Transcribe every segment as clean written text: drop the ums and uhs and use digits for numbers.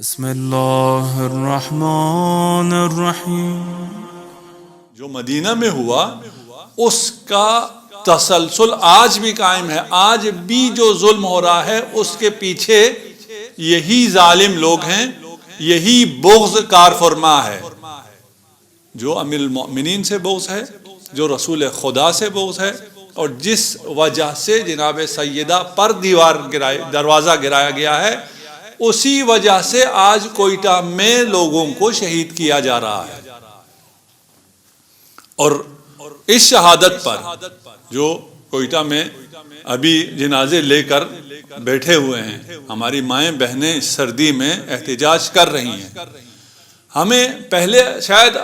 بسم اللہ الرحمن الرحیم۔ جو مدینہ میں ہوا اس کا تسلسل آج بھی قائم ہے۔ آج بھی جو ظلم ہو رہا ہے اس کے پیچھے یہی ظالم لوگ ہیں، یہی بغض کار فرما ہے۔ جو امیر المؤمنین سے بغض ہے، جو رسول خدا سے بغض ہے، اور جس وجہ سے جناب سیدہ پر دروازہ گرایا گیا ہے، اسی وجہ سے آج کوئٹہ میں لوگوں کو شہید کیا جا رہا ہے۔ اور اس شہادت پر جو کوئٹہ میں ابھی جنازے لے کر بیٹھے ہوئے ہیں، ہماری مائیں بہنیں سردی میں احتجاج کر رہی ہیں۔ ہمیں پہلے شاید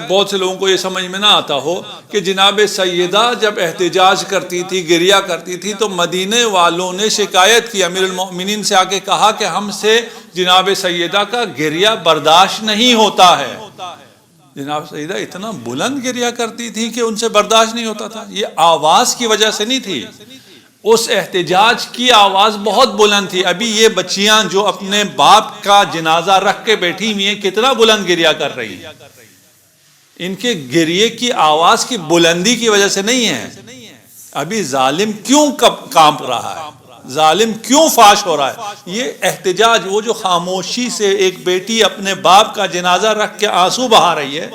بہت سے لوگوں کو یہ سمجھ میں نہ آتا ہو کہ جناب سیدہ جب احتجاج کرتی تھی، گریہ کرتی تھی، تو مدینے والوں نے شکایت کی، امیر المؤمنین سے آ کے کہا کہ ہم سے جناب سیدہ کا گریہ برداشت نہیں ہوتا ہے۔ جناب سیدہ اتنا بلند گریہ کرتی تھی کہ ان سے برداشت نہیں ہوتا تھا۔ یہ آواز کی وجہ سے نہیں تھی، اس احتجاج کی آواز بہت بلند تھی۔ ابھی یہ بچیاں جو اپنے باپ کا جنازہ رکھ کے بیٹھی ہوئی ہیں، کتنا بلند گریہ کر رہی ہیں۔ ان کے گریے کی آواز کی بلندی کی وجہ سے نہیں ہے۔ ابھی ظالم کیوں کانپ رہا ہے، ظالم کیوں فاش ہو رہا ہے۔ یہ احتجاج، وہ جو خاموشی سے ایک بیٹی اپنے باپ کا جنازہ رکھ کے آنسو بہا رہی ہے،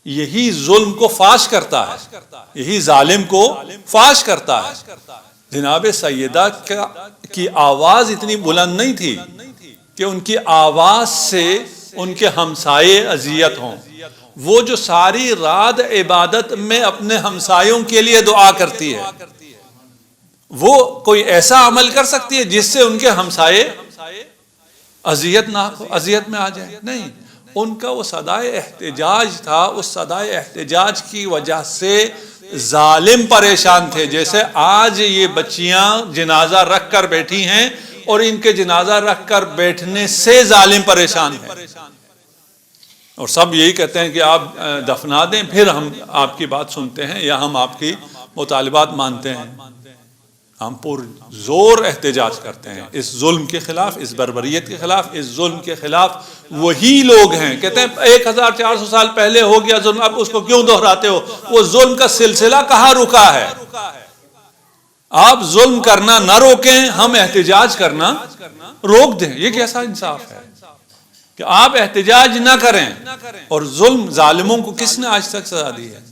یہی ظلم کو فاش کرتا ہے، یہی ظالم کو فاش کرتا ہے۔ جناب سیدہ کی آواز اتنی بلند نہیں تھی کہ ان کی آواز سے ان کے ہمسائے اذیت ہوں۔ وہ جو ساری رات عبادت میں اپنے ہمسایوں کے لیے دعا کرتی ہے، وہ کوئی ایسا عمل کر سکتی ہے جس سے ان کے ہمسائے اذیت میں آ جائیں؟ نہیں، ان کا وہ صدائے احتجاج تھا، اس صدائے احتجاج کی وجہ سے ظالم پریشان تھے۔ جیسے آج یہ بچیاں جنازہ رکھ کر بیٹھی ہیں اور ان کے جنازہ رکھ کر بیٹھنے سے ظالم پریشان ہیں، اور سب یہی کہتے ہیں کہ آپ دفنا دیں، پھر ہم آپ کی بات سنتے ہیں یا ہم آپ کی مطالبات مانتے ہیں۔ ہم پر زور احتجاج کرتے ہیں اس ظلم کے خلاف، اس بربریت کے خلاف، اس ظلم کے خلاف۔ وہی لوگ ہیں کہتے ہیں 1400 سال پہلے ہو گیا ظلم، اب اس کو کیوں دہراتے ہو؟ وہ ظلم کا سلسلہ کہاں رکا ہے؟ آپ ظلم کرنا نہ روکیں، ہم احتجاج کرنا روک دیں۔ یہ کیسا انصاف ہے کہ آپ احتجاج نہ کریں اور ظلم ظالموں کو کس نے آج تک سزا دی ہے؟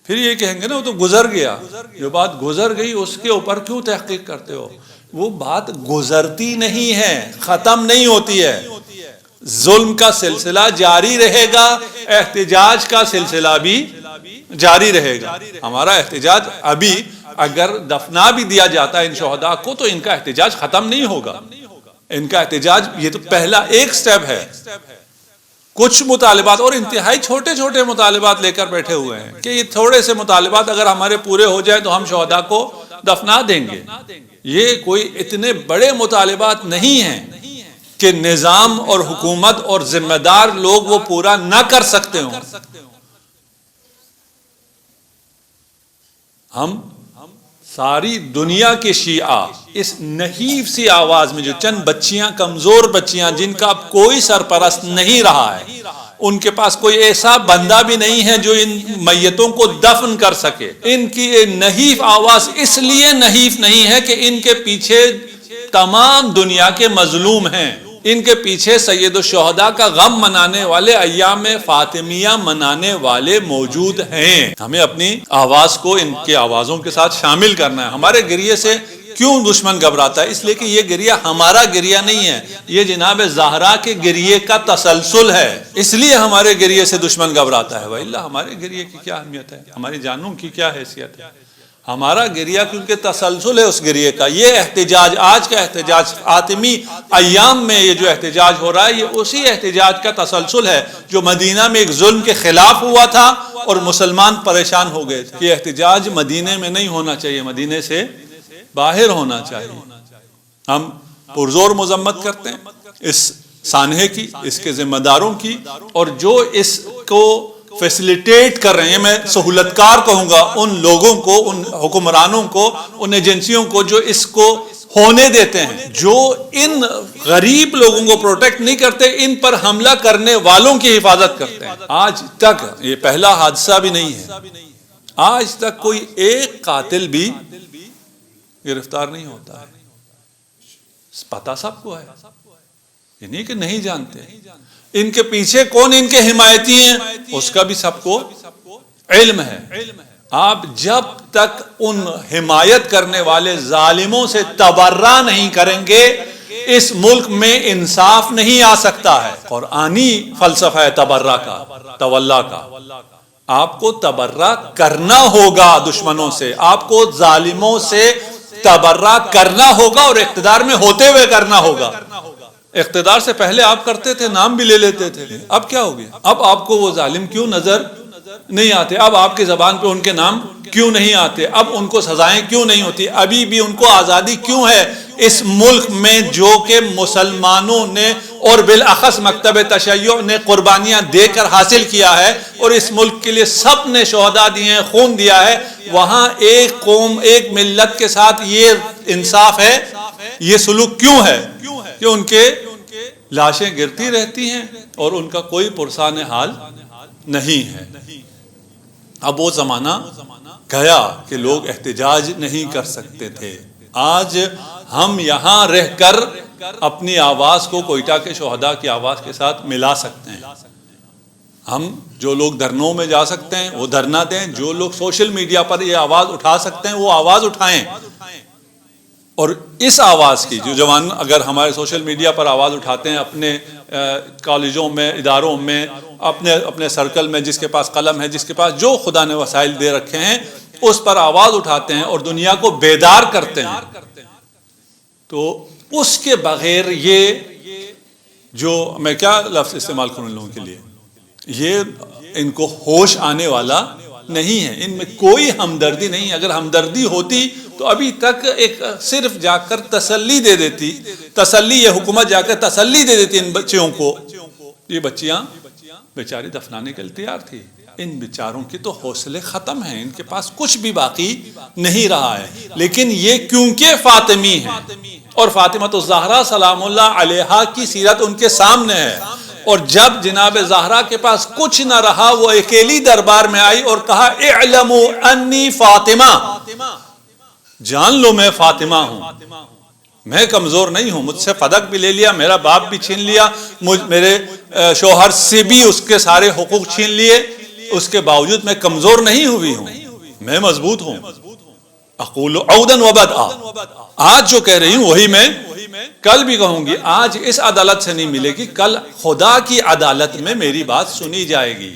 پھر یہ کہیں گے نا وہ تو گزر گیا۔ جو بات گزر گئی اس کے اوپر کیوں تحقیق کرتے ہو؟ وہ بات گزرتی نہیں ہے، ختم نہیں ہوتی ہے۔ ظلم کا سلسلہ جاری رہے گا، احتجاج کا سلسلہ بھی جاری رہے گا۔ ہمارا احتجاج ابھی اگر دفنا بھی دیا جاتا ہے ان شہداء کو تو ان کا احتجاج ختم نہیں ہوگا۔ ان کا احتجاج یہ تو پہلا ایک سٹیپ ہے۔ کچھ مطالبات اور انتہائی چھوٹے چھوٹے مطالبات لے کر بیٹھے ہوئے ہیں کہ یہ تھوڑے سے مطالبات اگر ہمارے پورے ہو جائیں تو ہم شہداء کو دفنا دیں گے۔ یہ کوئی اتنے بڑے مطالبات نہیں ہیں کہ نظام اور حکومت اور ذمہ دار لوگ وہ پورا نہ کر سکتے ہوں۔ ہم ساری دنیا کے شیعہ اس نحیف سی آواز میں، جو چند بچیاں، کمزور بچیاں جن کا اب کوئی سرپرست نہیں رہا ہے، ان کے پاس کوئی ایسا بندہ بھی نہیں ہے جو ان میتوں کو دفن کر سکے، ان کی نحیف آواز اس لیے نحیف نہیں ہے کہ ان کے پیچھے تمام دنیا کے مظلوم ہیں، ان کے پیچھے سید الشہداء کا غم منانے والے، ایام فاطمیہ منانے والے موجود ہیں۔ ہمیں اپنی آواز کو ان کے آوازوں کے ساتھ شامل کرنا ہے۔ ہمارے گریے سے کیوں دشمن گھبراتا ہے؟ اس لیے کہ یہ گریہ ہمارا گریہ نہیں ہے، یہ جناب زہرا کے گریے کا تسلسل ہے، اس لیے ہمارے گریے سے دشمن گھبراتا ہے۔ وَإِلَّا ہمارے گریے کی کیا اہمیت ہے، ہماری جانوں کی کیا حیثیت ہے؟ ہمارا گریہ کیونکہ تسلسل ہے اس گریے کا۔ یہ احتجاج، آج کا احتجاج، فاطمی ایام میں یہ جو احتجاج ہو رہا ہے، یہ اسی احتجاج کا تسلسل ہے جو مدینہ میں ایک ظلم کے خلاف ہوا تھا اور مسلمان پریشان ہو گئے تھے۔ یہ احتجاج مدینے میں نہیں ہونا چاہیے، مدینے سے باہر ہونا چاہیے۔ ہم پرزور مذمت کرتے ہیں اس سانحے کی، اس کے ذمہ داروں کی، اور جو اس کو فیسیلیٹیٹ کر رہے ہیں، میں سہولتکار کہوں گا ان لوگوں کو، ان حکمرانوں کو، ان ایجنسیوں کو جو اس کو ہونے دیتے ہیں، جو ان غریب لوگوں کو پروٹیکٹ نہیں کرتے، ان پر حملہ کرنے والوں کی حفاظت کرتے ہیں۔ آج تک یہ پہلا حادثہ بھی نہیں ہے، آج تک کوئی ایک قاتل بھی گرفتار نہیں ہوتا ہے۔ پتہ سب کو ہے، یہ نہیں کہ نہیں جانتے۔ ان کے پیچھے کون ان کے حمایتی ہیں اس کا بھی سب کو علم ہے۔ آپ جب تک ان حمایت کرنے والے ظالموں سے تبرہ نہیں کریں گے، اس ملک میں انصاف نہیں آ سکتا ہے۔ قرآنی فلسفہ ہے تبرہ کا، تولا کا۔ آپ کو تبرہ کرنا ہوگا دشمنوں سے، آپ کو ظالموں سے تبرہ کرنا ہوگا، اور اقتدار میں ہوتے ہوئے کرنا ہوگا۔ اقتدار سے پہلے آپ کرتے تھے، نام بھی لے لیتے تھے، اب کیا ہو گیا؟ اب آپ کو وہ ظالم کیوں نظر نہیں آتے؟ اب آپ کی زبان پہ ان کے نام کیوں نہیں آتے؟ اب ان کو سزائیں کیوں نہیں ہوتی؟ ابھی بھی ان کو آزادی کیوں ہے اس ملک میں، جو کہ مسلمانوں نے اور بالاخص مکتب تشیع نے قربانیاں دے کر حاصل کیا ہے، اور اس ملک کے لیے سب نے شہداء دیے ہیں، خون دیا ہے؟ وہاں ایک قوم، ایک ملت کے ساتھ یہ انصاف ہے، یہ سلوک کیوں ہے کہ ان کے لاشیں گرتی رہتی ہیں اور ان کا کوئی پرسان حال نہیں ہے؟ اب وہ زمانہ گیا کہ لوگ احتجاج نہیں کر سکتے تھے۔ آج ہم یہاں رہ کر اپنی آواز کو کوئٹہ کے شہداء کی آواز کے ساتھ ملا سکتے ہیں۔ ہم جو لوگ دھرنوں میں جا سکتے ہیں وہ دھرنا دیں، جو لوگ سوشل میڈیا پر یہ آواز اٹھا سکتے ہیں وہ آواز اٹھائیں، اور اس آواز کی جو جوان اگر ہمارے سوشل میڈیا پر آواز اٹھاتے ہیں، اپنے کالجوں میں، اداروں میں، اپنے سرکل میں، جس کے پاس قلم ہے، جس کے پاس جو خدا نے وسائل دے رکھے ہیں، اس پر آواز اٹھاتے ہیں اور دنیا کو بیدار کرتے ہیں، تو اس کے بغیر یہ جو میں کیا لفظ استعمال کروں ان لوگوں کے لیے، یہ ان کو ہوش آنے والا نہیں ہے، ان میں کوئی ہمدردی نہیں۔ اگر ہمدردی ہوتی تو ابھی تک ایک صرف جا کر تسلی دے دیتی، تسلی، یہ حکومت جا کر تسلی دے دیتی ان بچیوں کو۔ یہ بچیاں بیچاری دفنانے کے لیے تیار تھی، ان بیچاروں کی تو حوصلے ختم ہیں، ان کے پاس کچھ بھی باقی نہیں رہا ہے۔ لیکن یہ کیونکہ فاطمی ہیں، اور فاطمہ الزہرا سلام اللہ علیہا کی سیرت ان کے سامنے ہے، اور جب جناب زہرا کے پاس کچھ نہ رہا، وہ اکیلی دربار میں آئی اور کہا اعلموا انی فاطمہ، جان لو میں فاطمہ ہوں، میں کمزور نہیں ہوں، مجھ سے پدک بھی لے لیا، میرا باپ بھی چھین لیا، میرے شوہر سے بھی اس کے سارے حقوق چھین لیے، اس کے باوجود میں کمزور نہیں ہوئی ہوں، میں مضبوط ہوں۔ اقول عودا وبدعا، آج جو کہہ رہی ہوں وہی میں کل بھی کہوں گی۔ آج اس عدالت سے نہیں ملے گی، کل خدا کی عدالت میں میری بات سنی جائے گی،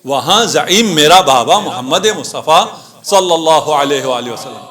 وہاں زعیم میرا بابا محمد مصطفیٰ صلی اللہ علیہ وآلہ وسلم۔